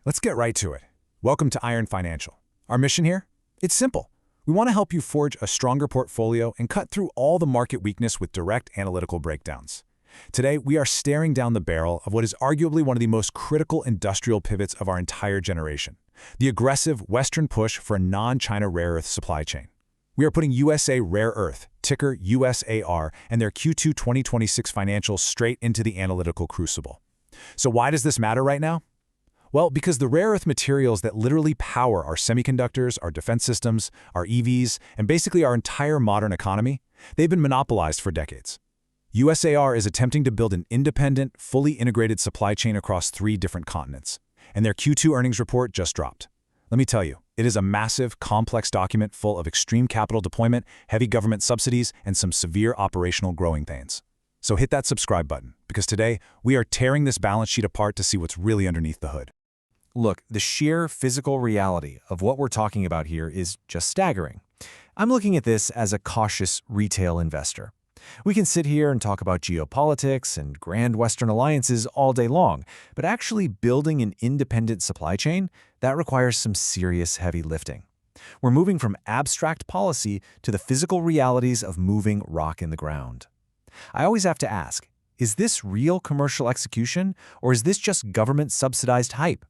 Let's get right to it. Welcome to Iron Financial. Our mission here? It's simple. We want to help you forge a stronger portfolio and cut through all the market weakness with direct analytical breakdowns. Today, we are staring down the barrel of what is arguably one of the most critical industrial pivots of our entire generation, the aggressive Western push for a non-China rare earth supply chain. We are putting USA Rare Earth, ticker USAR, and their Q2 2026 financials straight into the analytical crucible. So why does this matter right now? Well, because the rare earth materials that literally power our semiconductors, our defense systems, our EVs, and basically our entire modern economy, they've been monopolized for decades. USAR is attempting to build an independent, fully integrated supply chain across 3 different continents, and their Q2 earnings report just dropped. Let me tell you, it is a massive, complex document full of extreme capital deployment, heavy government subsidies, and some severe operational growing pains. So hit that subscribe button, because today we are tearing this balance sheet apart to see what's really underneath the hood. Look, the sheer physical reality of what we're talking about here is just staggering. I'm looking at this as a cautious retail investor. We can sit here and talk about geopolitics and grand Western alliances all day long, but actually building an independent supply chain, that requires some serious heavy lifting. We're moving from abstract policy to the physical realities of moving rock in the ground. I always have to ask, is this real commercial execution, or is this just government-subsidized hype?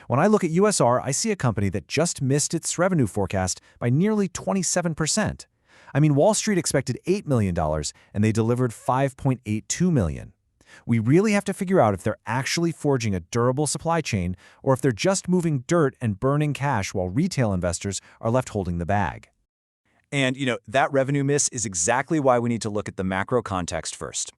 When I look at USR, I see a company that just missed its revenue forecast by nearly 27%. I mean, Wall Street expected $8 million, and they delivered $5.82 million. We really have to figure out if they're actually forging a durable supply chain or if they're just moving dirt and burning cash while retail investors are left holding the bag. And, that revenue miss is exactly why we need to look at the macro context first.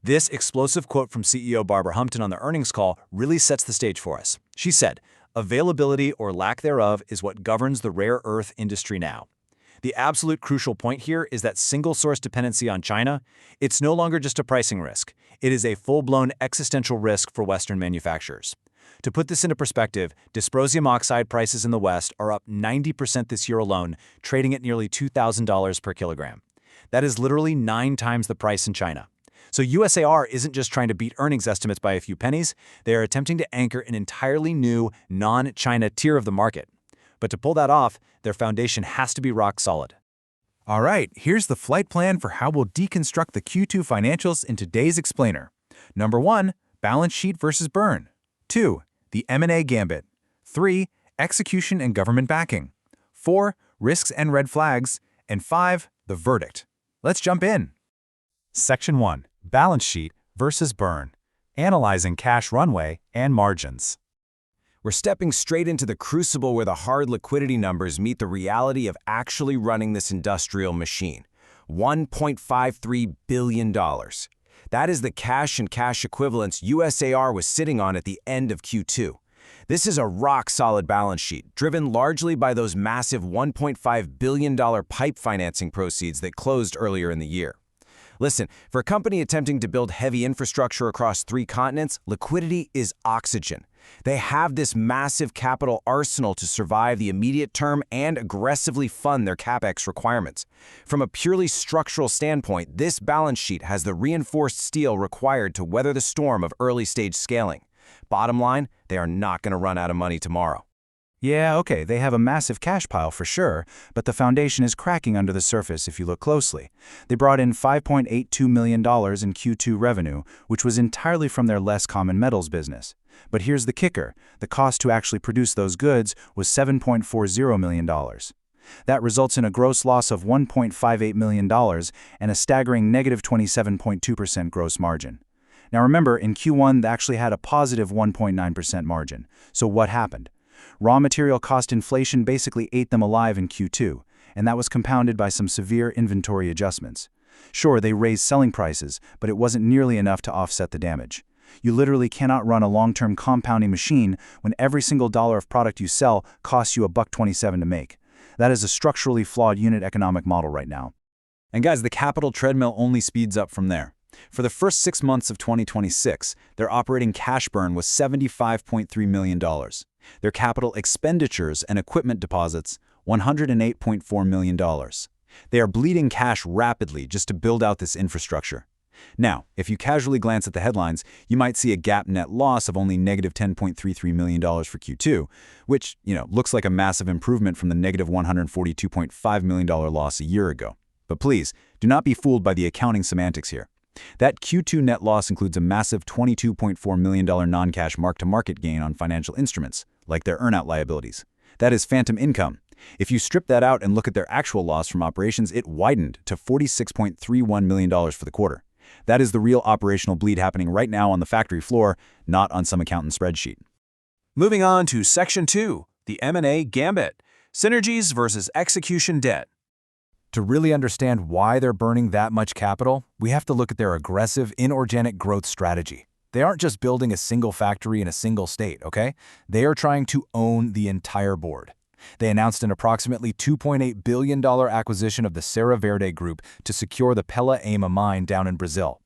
This explosive quote from CEO Barbara Humpton on the earnings call really sets the stage for us. She said, "Availability or lack thereof is what governs the rare earth industry now." The absolute crucial point here is that single-source dependency on China, it's no longer just a pricing risk. It is a full-blown existential risk for Western manufacturers. To put this into perspective, dysprosium oxide prices in the West are up 90% this year alone, trading at nearly $2,000 per kilogram. That is literally 9 times the price in China. So USAR isn't just trying to beat earnings estimates by a few pennies, they are attempting to anchor an entirely new, non-China tier of the market. But to pull that off, their foundation has to be rock solid. All right, here's the flight plan for how we'll deconstruct the Q2 financials in today's explainer. Number 1, balance sheet versus burn. 2, the M&A gambit. 3, execution and government backing. 4, risks and red flags. And 5, the verdict. Let's jump in. Section 1, balance sheet versus burn. Analyzing cash runway and margins. We're stepping straight into the crucible where the hard liquidity numbers meet the reality of actually running this industrial machine. $1.53 billion. That is the cash and cash equivalents USAR was sitting on at the end of Q2. This is a rock-solid balance sheet, driven largely by those massive $1.5 billion PIPE financing proceeds that closed earlier in the year. Listen, for a company attempting to build heavy infrastructure across 3 continents, liquidity is oxygen. They have this massive capital arsenal to survive the immediate term and aggressively fund their capex requirements. From a purely structural standpoint, this balance sheet has the reinforced steel required to weather the storm of early-stage scaling. Bottom line, they are not going to run out of money tomorrow. Yeah, okay, they have a massive cash pile for sure, but the foundation is cracking under the surface if you look closely. They brought in $5.82 million in Q2 revenue, which was entirely from their less common metals business. But here's the kicker. The cost to actually produce those goods was $7.40 million. That results in a gross loss of $1.58 million and a staggering negative 27.2% gross margin. Now remember, in Q1 they actually had a positive 1.9% margin. So what happened? Raw material cost inflation basically ate them alive in Q2, and that was compounded by some severe inventory adjustments. Sure, they raised selling prices, but it wasn't nearly enough to offset the damage. You literally cannot run a long-term compounding machine when every single dollar of product you sell costs you $1.27 to make. That is a structurally flawed unit economic model right now. And guys, the capital treadmill only speeds up from there. For the first 6 months of 2026, their operating cash burn was $75.3 million. Their capital expenditures and equipment deposits, $108.4 million. They are bleeding cash rapidly just to build out this infrastructure. Now, if you casually glance at the headlines, you might see a GAAP net loss of only negative $10.33 million for Q2, which, looks like a massive improvement from the negative $142.5 million loss a year ago. But please, do not be fooled by the accounting semantics here. That Q2 net loss includes a massive $22.4 million non-cash mark-to-market gain on financial instruments, like their earnout liabilities. That is phantom income. If you strip that out and look at their actual loss from operations, it widened to $46.31 million for the quarter. That is the real operational bleed happening right now on the factory floor, not on some accountant spreadsheet. Moving on to Section 2, the M&A Gambit, Synergies versus Execution Debt. To really understand why they're burning that much capital, we have to look at their aggressive inorganic growth strategy. They aren't just building a single factory in a single state, okay? They are trying to own the entire board. They announced an approximately $2.8 billion acquisition of the Serra Verde group to secure the Pela Ema mine down in Brazil.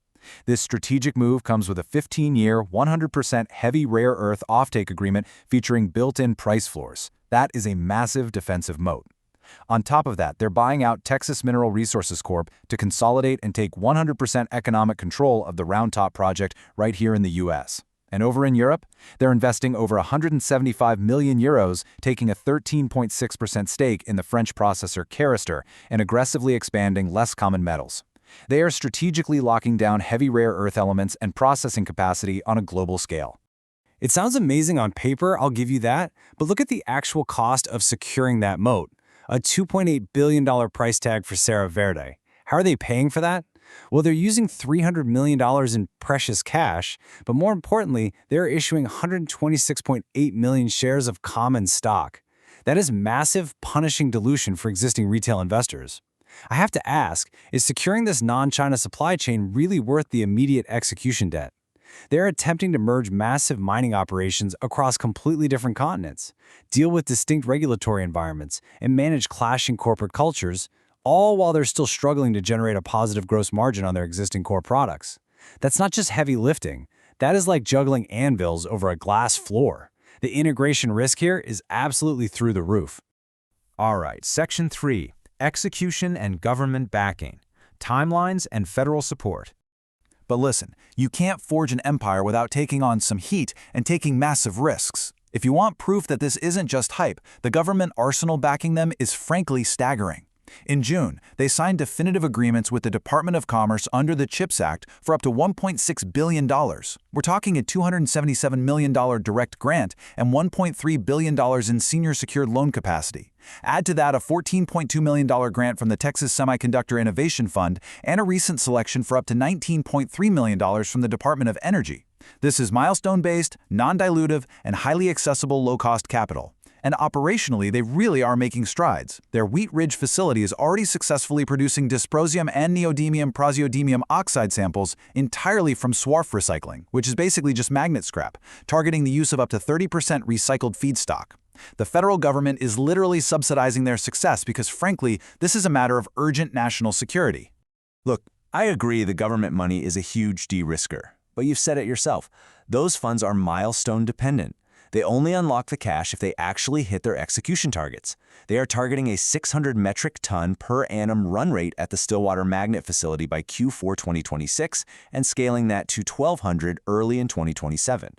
This strategic move comes with a 15-year, 100% heavy rare earth offtake agreement featuring built-in price floors. That is a massive defensive moat. On top of that, they're buying out Texas Mineral Resources Corp to consolidate and take 100% economic control of the Round Top project right here in the U.S. And over in Europe, they're investing over 175 million euros, taking a 13.6% stake in the French processor Carester and aggressively expanding less common metals. They are strategically locking down heavy rare earth elements and processing capacity on a global scale. It sounds amazing on paper, I'll give you that, but look at the actual cost of securing that moat. A $2.8 billion price tag for Serra Verde. How are they paying for that? Well, they're using $300 million in precious cash, but more importantly, they're issuing 126.8 million shares of common stock. That is massive, punishing dilution for existing retail investors. I have to ask, is securing this non-China supply chain really worth the immediate execution debt? They're attempting to merge massive mining operations across completely different continents, deal with distinct regulatory environments, and manage clashing corporate cultures, all while they're still struggling to generate a positive gross margin on their existing core products. That's not just heavy lifting. That is like juggling anvils over a glass floor. The integration risk here is absolutely through the roof. All right, Section 3, Execution and Government Backing, Timelines and Federal Support. But listen, you can't forge an empire without taking on some heat and taking massive risks. If you want proof that this isn't just hype, the government arsenal backing them is frankly staggering. In June, they signed definitive agreements with the Department of Commerce under the CHIPS Act for up to $1.6 billion. We're talking a $277 million direct grant and $1.3 billion in senior secured loan capacity. Add to that a $14.2 million grant from the Texas Semiconductor Innovation Fund and a recent selection for up to $19.3 million from the Department of Energy. This is milestone-based, non-dilutive, and highly accessible low-cost capital. And operationally, they really are making strides. Their Wheat Ridge facility is already successfully producing dysprosium and neodymium praseodymium oxide samples entirely from swarf recycling, which is basically just magnet scrap, targeting the use of up to 30% recycled feedstock. The federal government is literally subsidizing their success because, frankly, this is a matter of urgent national security. Look, I agree the government money is a huge de-risker, but you've said it yourself. Those funds are milestone dependent. They only unlock the cash if they actually hit their execution targets. They are targeting a 600 metric ton per annum run rate at the Stillwater Magnet facility by Q4 2026 and scaling that to 1,200 early in 2027.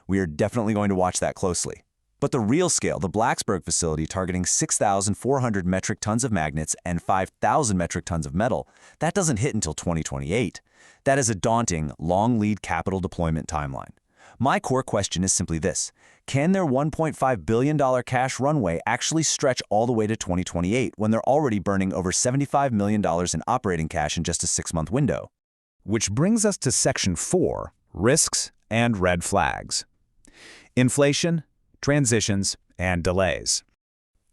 We are definitely going to watch that closely. But the real scale, the Blacksburg facility targeting 6,400 metric tons of magnets and 5,000 metric tons of metal, that doesn't hit until 2028. That is a daunting, long lead capital deployment timeline. My core question is simply this: can their $1.5 billion cash runway actually stretch all the way to 2028 when they're already burning over $75 million in operating cash in just a 6-month window? Which brings us to Section 4, Risks and Red Flags. Inflation, transitions, and delays.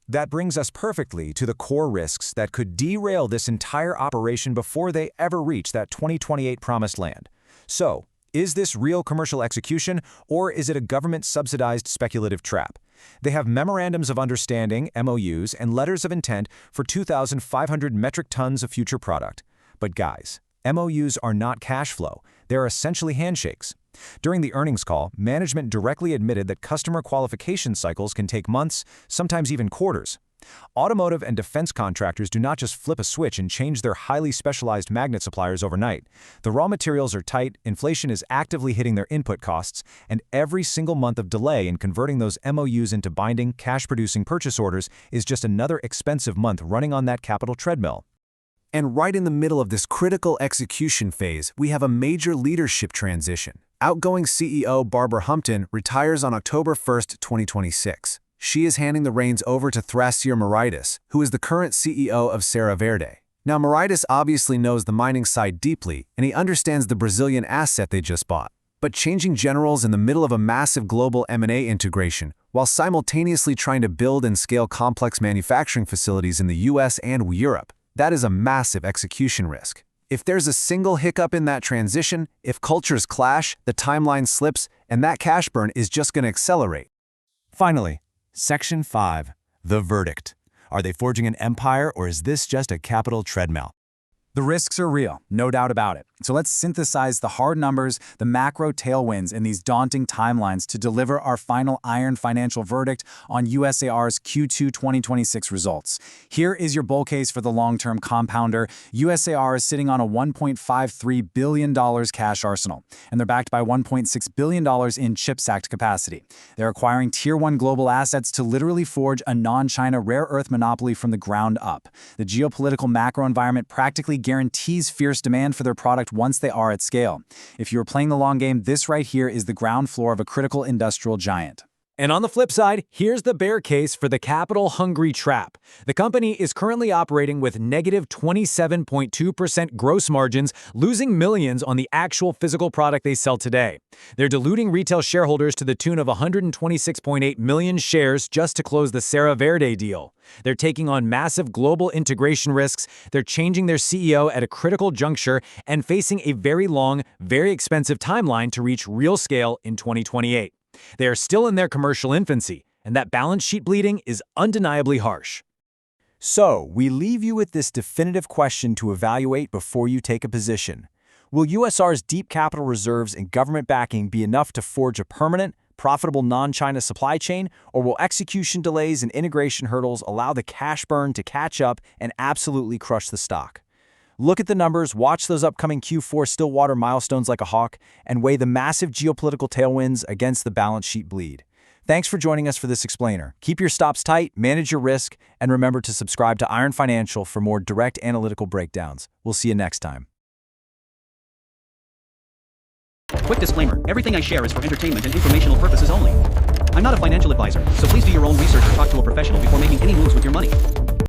That brings us perfectly to the core risks that could derail this entire operation before they ever reach that 2028 promised land. So, is this real commercial execution, or is it a government-subsidized speculative trap? They have memorandums of understanding, MOUs, and letters of intent for 2,500 metric tons of future product. But guys, MOUs are not cash flow. They're essentially handshakes. During the earnings call, management directly admitted that customer qualification cycles can take months, sometimes even quarters. Automotive and defense contractors do not just flip a switch and change their highly specialized magnet suppliers overnight. The raw materials are tight, inflation is actively hitting their input costs, and every single month of delay in converting those MOUs into binding, cash-producing purchase orders is just another expensive month running on that capital treadmill. And right in the middle of this critical execution phase, we have a major leadership transition. Outgoing CEO Barbara Humpton retires on October 1, 2026. She is handing the reins over to Thrasir Mauritius, who is the current CEO of Serra Verde. Now, Mauritius obviously knows the mining side deeply, and he understands the Brazilian asset they just bought. But changing generals in the middle of a massive global M&A integration, while simultaneously trying to build and scale complex manufacturing facilities in the US and Europe, that is a massive execution risk. If there's a single hiccup in that transition, if cultures clash, the timeline slips, and that cash burn is just going to accelerate. Finally, Section 5. The verdict. Are they forging an empire, or is this just a capital treadmill? The risks are real, no doubt about it. So let's synthesize the hard numbers, the macro tailwinds, and these daunting timelines to deliver our final iron financial verdict on USAR's Q2 2026 results. Here is your bull case for the long-term compounder. USAR is sitting on a $1.53 billion cash arsenal, and they're backed by $1.6 billion in CHIPS Act capacity. They're acquiring Tier 1 global assets to literally forge a non-China rare earth monopoly from the ground up. The geopolitical macro environment practically guarantees fierce demand for their product once they are at scale. If you are playing the long game, this right here is the ground floor of a critical industrial giant. And on the flip side, here's the bear case for the capital-hungry trap. The company is currently operating with negative 27.2% gross margins, losing millions on the actual physical product they sell today. They're diluting retail shareholders to the tune of 126.8 million shares just to close the Serra Verde deal. They're taking on massive global integration risks, they're changing their CEO at a critical juncture, and facing a very long, very expensive timeline to reach real scale in 2028. They are still in their commercial infancy, and that balance sheet bleeding is undeniably harsh. So, we leave you with this definitive question to evaluate before you take a position. Will USR's deep capital reserves and government backing be enough to forge a permanent, profitable non-China supply chain, or will execution delays and integration hurdles allow the cash burn to catch up and absolutely crush the stock? Look at the numbers, watch those upcoming Q4 Stillwater milestones like a hawk, and weigh the massive geopolitical tailwinds against the balance sheet bleed. Thanks for joining us for this explainer. Keep your stops tight, manage your risk, and remember to subscribe to Iron Financial for more direct analytical breakdowns. We'll see you next time. Quick disclaimer, everything I share is for entertainment and informational purposes only. I'm not a financial advisor, so please do your own research or talk to a professional before making any moves with your money.